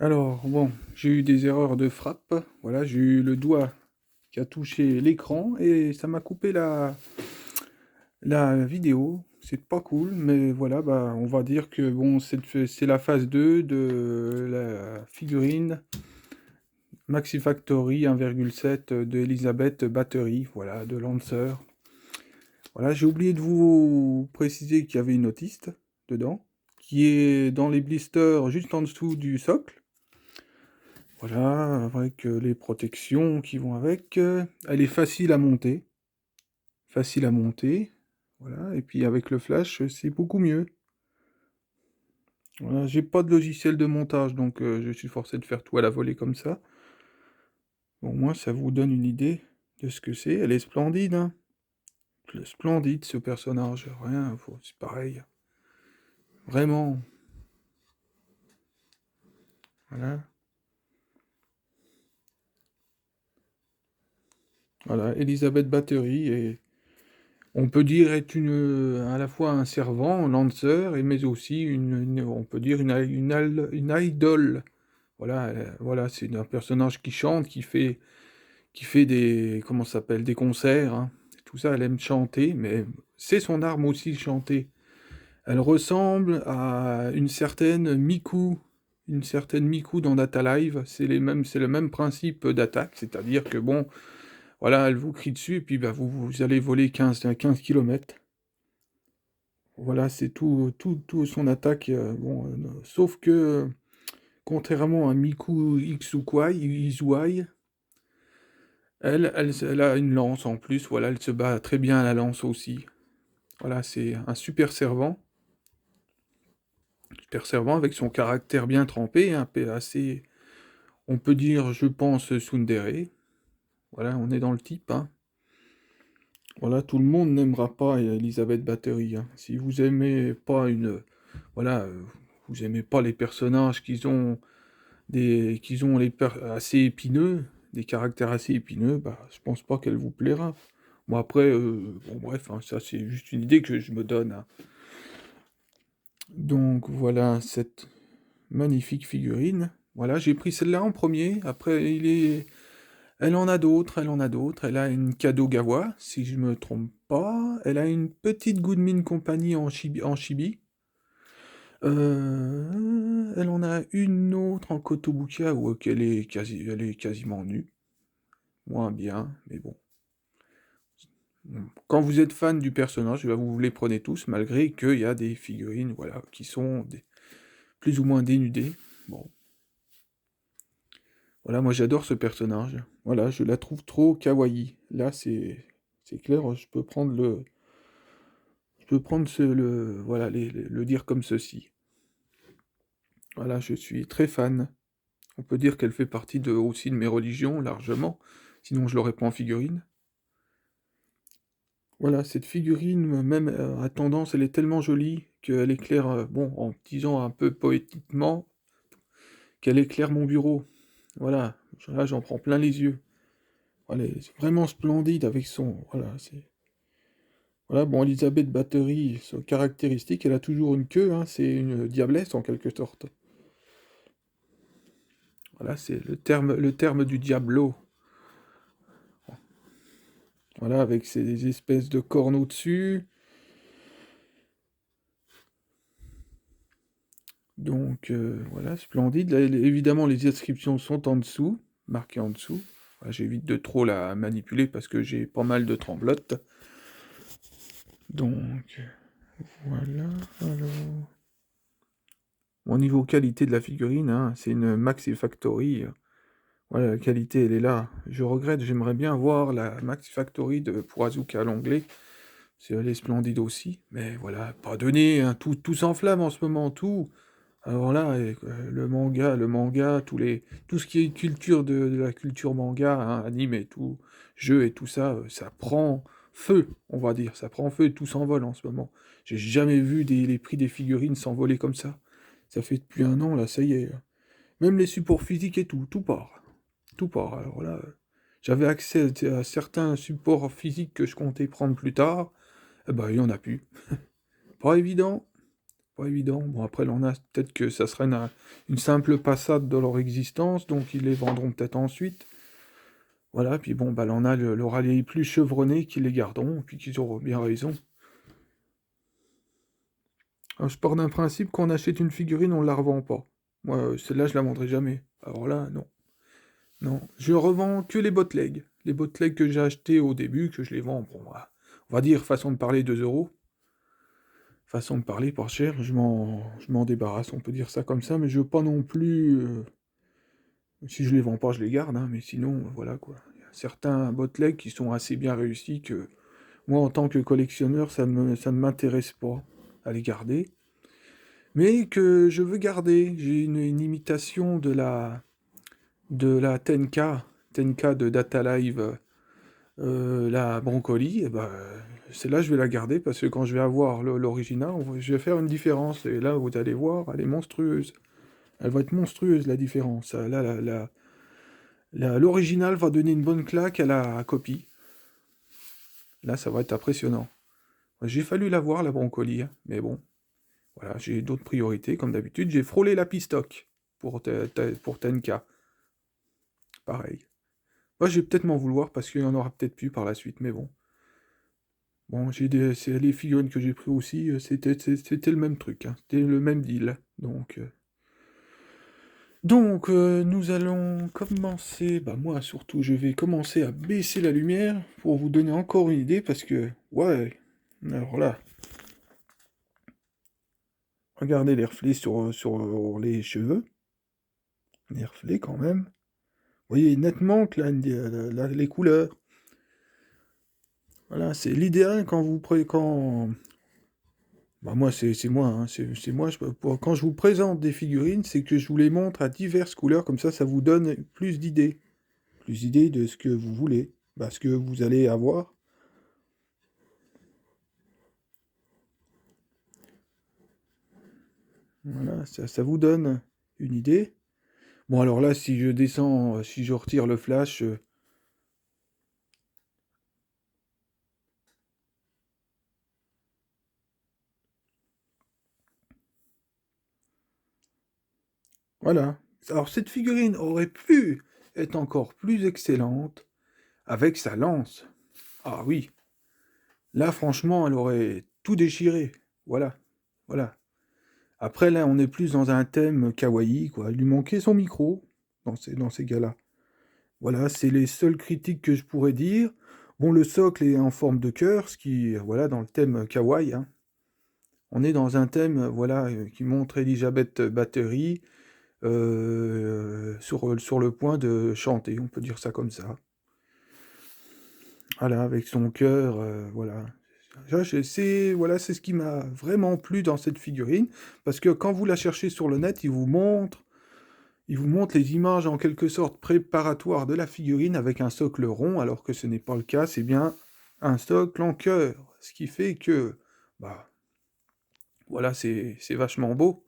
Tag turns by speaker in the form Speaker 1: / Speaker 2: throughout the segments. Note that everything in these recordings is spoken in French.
Speaker 1: Alors, bon, j'ai eu des erreurs de frappe. Voilà, j'ai eu le doigt qui a touché l'écran et ça m'a coupé la vidéo. C'est pas cool, mais voilà, bah, on va dire que bon, c'est la phase 2 de la figurine Maxi Factory 1,7 de Elizabeth Battery, voilà, de Lancer. Voilà, j'ai oublié de vous préciser qu'il y avait une autiste dedans, qui est dans les blisters juste en dessous du socle. Voilà, avec les protections qui vont avec. Elle est facile à monter. Facile à monter. Voilà, et puis avec le flash, c'est beaucoup mieux. Voilà, j'ai pas de logiciel de montage, donc je suis forcé de faire tout à la volée comme ça. Bon, moi, ça vous donne une idée de ce que c'est. Elle est splendide, hein. Splendide, ce personnage. Rien, c'est pareil. Vraiment. Voilà. Voilà, Elisabeth Battery et on peut dire est à la fois un servant, un lancer, mais aussi on peut dire une idole. Voilà, voilà, c'est un personnage qui chante, qui fait des, comment ça s'appelle, des concerts, hein. Tout ça, elle aime chanter, mais c'est son arme aussi, chanter. Elle ressemble à une certaine Miku dans Data Live. C'est le même principe d'attaque, c'est-à-dire que bon, voilà, elle vous crie dessus, et puis bah, vous allez voler 15 km. Voilà, c'est tout son attaque. Bon, sauf que, contrairement à Miku Ixukwai, Izuai, elle a une lance en plus. Voilà, elle se bat très bien à la lance aussi. Voilà, c'est un super servant. Super servant avec son caractère bien trempé, un peu assez, on peut dire, je pense, tsundere. Voilà, on est dans le type, hein. Voilà, tout le monde n'aimera pas Elisabeth Bathory, hein. Si vous aimez pas voilà, vous aimez pas les personnages assez épineux, des caractères assez épineux, bah, je pense pas qu'elle vous plaira. Bon après, bon bref, hein, ça c'est juste une idée que je me donne, hein. Donc voilà cette magnifique figurine. Voilà, j'ai pris celle-là en premier. Après, elle en a d'autres, elle en a d'autres. Elle a une Kadogawa, si je me trompe pas. Elle a une petite Goodmin Company en chibi. Elle en a une autre en Kotobukiya où elle est quasiment nue. Moins bien, mais bon. Quand vous êtes fan du personnage, bah, vous les prenez tous, malgré qu'il y a des figurines, voilà, qui sont plus ou moins dénudées. Bon, voilà, moi j'adore ce personnage. Voilà, je la trouve trop kawaii. Là, c'est clair, je peux prendre voilà, le dire comme ceci. Voilà, je suis très fan. On peut dire qu'elle fait partie aussi de mes religions, largement. Sinon, je l'aurais pas en figurine. Voilà, cette figurine, même à tendance, elle est tellement jolie qu'elle éclaire, bon, en disant un peu poétiquement, qu'elle éclaire mon bureau. Voilà, là j'en prends plein les yeux. Elle est vraiment splendide avec voilà, voilà, bon, Elisabeth Bathory, sa caractéristique, elle a toujours une queue, hein, c'est une diablesse en quelque sorte. Voilà, c'est le terme du diablo. Voilà, avec ces espèces de cornes au-dessus. Donc, voilà, splendide. Là, évidemment, les inscriptions sont en dessous, marquées en dessous. Voilà, j'évite de trop la manipuler parce que j'ai pas mal de tremblotes. Donc, voilà, alors... Au niveau qualité de la figurine, hein, c'est une Maxi Factory. Voilà, la qualité, elle est là. Je regrette, j'aimerais bien voir la Maxi Factory pour Azuka l'anglais. Elle est splendide aussi. Mais voilà, pas donné, hein, tout s'enflamme en ce moment, tout. Alors là, le manga, tout ce qui est culture de la culture manga, hein, anime et tout, jeu et tout ça, ça prend feu, on va dire. Ça prend feu et tout s'envole en ce moment. J'ai jamais vu les prix des figurines s'envoler comme ça. Ça fait depuis un an, là, ça y est. Même les supports physiques et tout, tout part. Tout part. Alors là, j'avais accès à certains supports physiques que je comptais prendre plus tard. Eh ben, il y en a plus. Pas évident. pas évident. Bon, après, là, on a peut-être que ça serait une simple passade dans leur existence, donc ils les vendront peut-être ensuite. Voilà, puis bon, bah, là, on a le rallye plus chevronnés qui les garderont, puis qu'ils auront bien raison. Alors, je pars d'un principe qu'on achète une figurine, on la revend pas. Moi, celle-là, je la vendrai jamais. Alors là, non. Non, je revends que les botlegs. Les botlegs que j'ai achetés au début, que je les vends, bon, voilà. On va dire, façon de parler, 2 euros. Façon de parler, pas cher, je m'en débarrasse, on peut dire ça comme ça, mais je veux pas non plus... si je les vends pas, je les garde, hein, mais sinon, voilà, quoi. Il y a certains botlegs qui sont assez bien réussis que, moi, en tant que collectionneur, ça ne m'intéresse pas à les garder. Mais que je veux garder, j'ai une imitation de la Tenka de Data Live, la Broncoli, et ben, celle-là, je vais la garder parce que quand je vais avoir l'original, je vais faire une différence. Et là, vous allez voir, elle est monstrueuse. Elle va être monstrueuse, la différence. Là, l'original va donner une bonne claque à la copie. Là, ça va être impressionnant. J'ai fallu la voir, la Broncoli, hein, mais bon, voilà, j'ai d'autres priorités, comme d'habitude. J'ai frôlé la pistoque pour Tenka. Pareil. Moi, je vais peut-être m'en vouloir parce qu'il y en aura peut-être plus par la suite, mais bon. Bon, c'est les figurines que j'ai pris aussi, c'était le même truc, hein, c'était le même deal. Donc, nous allons commencer, bah moi surtout, je vais commencer à baisser la lumière pour vous donner encore une idée parce que, ouais, alors là, regardez les reflets sur les cheveux, les reflets quand même. Vous voyez nettement que les couleurs. Voilà, c'est l'idéal quand vous prenez quand. Bah moi c'est moi, hein, c'est moi. Quand je vous présente des figurines, c'est que je vous les montre à diverses couleurs, comme ça vous donne plus d'idées. Plus d'idées de ce que vous voulez, bah, ce que vous allez avoir. Voilà, ça vous donne une idée. Bon alors là, si je descends, si je retire le flash, voilà. Alors cette figurine aurait pu être encore plus excellente avec sa lance. Ah oui, là franchement, elle aurait tout déchiré. Voilà, voilà. Après là, on est plus dans un thème kawaii, quoi. Il lui manquait son micro dans ces gars-là. Voilà, c'est les seules critiques que je pourrais dire. Bon, le socle est en forme de cœur, ce qui, voilà, dans le thème kawaii, hein. On est dans un thème, voilà, qui montre Elisabeth Bathory sur le point de chanter, on peut dire ça comme ça. Voilà, avec son cœur, voilà. C'est ce qui m'a vraiment plu dans cette figurine, parce que quand vous la cherchez sur le net, il vous montre les images en quelque sorte préparatoires de la figurine avec un socle rond, alors que ce n'est pas le cas, c'est bien un socle en cœur. Ce qui fait que, bah, voilà, c'est vachement beau.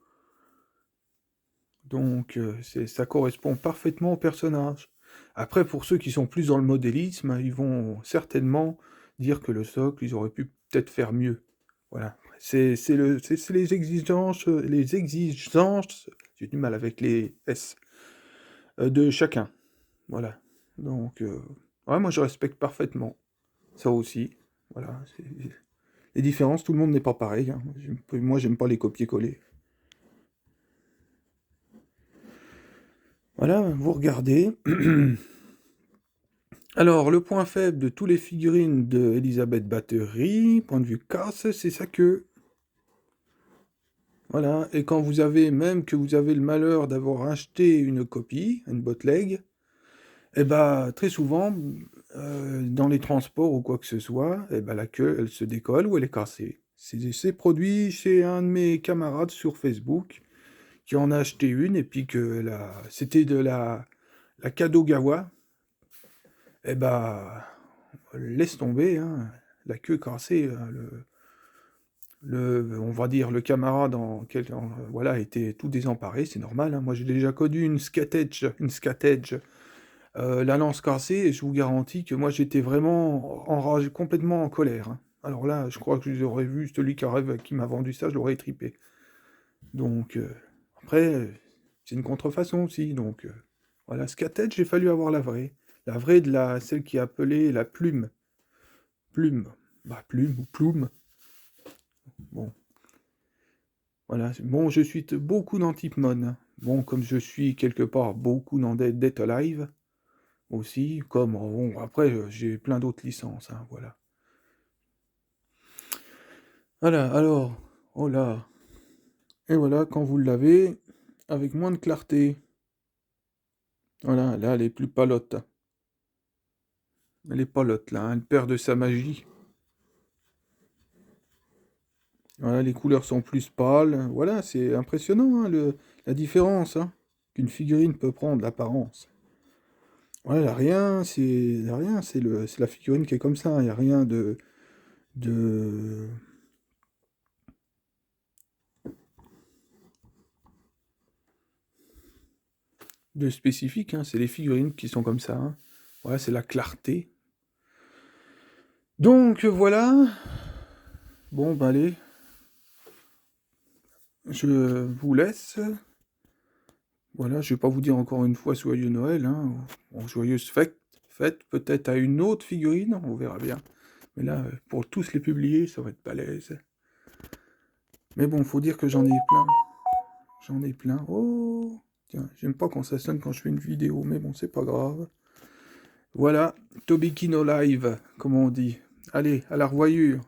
Speaker 1: Donc, ça correspond parfaitement au personnage. Après, pour ceux qui sont plus dans le modélisme, ils vont certainement dire que le socle, ils auraient pu peut-être faire mieux. Voilà. C'est les exigences, j'ai du mal avec les S, de chacun. Voilà. Donc, ouais, moi je respecte parfaitement. Ça aussi. Voilà. Les différences, tout le monde n'est pas pareil, hein. Moi, j'aime pas les copier-coller. Voilà, vous regardez. Alors, le point faible de tous les figurines de Elisabeth Bathory, point de vue casse, c'est sa queue. Voilà, et quand vous avez, même que vous avez le malheur d'avoir acheté une copie, une bootleg, eh ben, très souvent, dans les transports ou quoi que ce soit, eh ben, la queue, elle se décolle ou elle est cassée. C'est produit chez un de mes camarades sur Facebook qui en a acheté une et puis c'était de la Kadogawa. Eh ben, laisse tomber, hein, la queue cassée, on va dire, le camarade voilà, était tout désemparé, c'est normal, hein. Moi, j'ai déjà connu une Scatedge, la lance cassée, et je vous garantis que moi, j'étais vraiment enragé, complètement en colère, hein. Alors là, je crois que j'aurais vu celui qui m'a vendu ça, je l'aurais étripé. Donc, après, c'est une contrefaçon aussi, donc voilà. Scatet, j'ai fallu avoir la vraie. La vraie de celle qui est appelée la plume. Plume. Bah, plume ou plume. Bon, voilà. Bon, je suis beaucoup dans Tipmon, hein. Bon, comme je suis quelque part beaucoup dans Dead Alive aussi, comme, bon, après, j'ai plein d'autres licences, hein, voilà. Voilà, alors, oh là. Et voilà, quand vous l'avez, avec moins de clarté. Voilà, là, elle est plus palote. Elle est palote, là, hein, elle perd de sa magie. Voilà, les couleurs sont plus pâles. Voilà, c'est impressionnant, hein, la différence, hein, qu'une figurine peut prendre, l'apparence. Voilà, rien, c'est la figurine qui est comme ça. Il n'y a rien de, de spécifique, hein. C'est les figurines qui sont comme ça, hein. Voilà, c'est la clarté. Donc voilà. Bon, bah allez, je vous laisse. Voilà, je vais pas vous dire encore une fois joyeux Noël, hein. Bon, joyeuse fête, peut-être à une autre figurine, on verra bien. Mais là, pour tous les publier, ça va être balèze. Mais bon, faut dire que j'en ai plein. J'en ai plein. Oh! Tiens, j'aime pas quand ça sonne quand je fais une vidéo, mais bon, c'est pas grave. Voilà, Tobikino Live, comme on dit. Allez, à la revoyure.